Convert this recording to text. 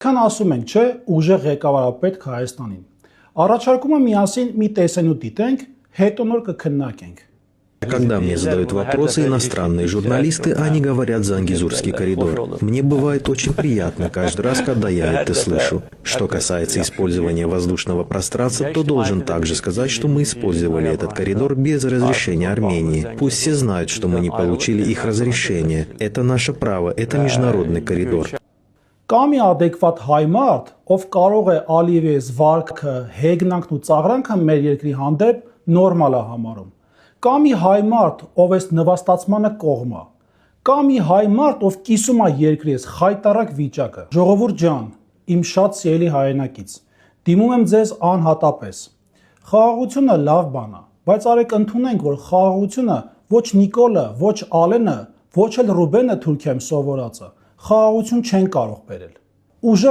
Քան ասում ենք, չէ, ուժեղ ղեկավարապետք Հայաստանին։ Առաջարկում եմ միասին մի տեսանյութ դիտենք, հետո նոր կքննարկենք։ Когда мне задают вопросы иностранные журналисты, они говорят за Ангизурский коридор. Мне бывает очень приятно каждый раз, когда я это слышу. Что касается использования воздушного пространства, то должен также сказать, что мы использовали этот коридор без разрешения Армении. Пусть все знают, что мы не получили их разрешение. Это наше право, это международный коридор. Կա մի adekvat հայ մարդ, ով կարող է Ալիևի զվարքը, հեգնանքն ու ծաղրանքը մեր երկրի հանդեպ նորմալ է համարում։ Կա մի հայ մարդ, ով այս նվաստացմանը կողմ է։ Կա մի հայ մարդ, ով կիսում է երկրի այս խայտարակ վիճակը։ Ժողովուրդ ջան, իմ շատ սիրելի հայրենակից, դիմում եմ ձեզ անհատապես։ Խաղաղությունը լավ բան է, բայց արեք ընդունենք, որ խաղաղությունը ոչ Նիկոլը, ոչ Ալենը, ոչ էլ Ռուբենը Թուրքիայում սովորածը խաղաղություն չեն կարող բերել։ Ուժեղ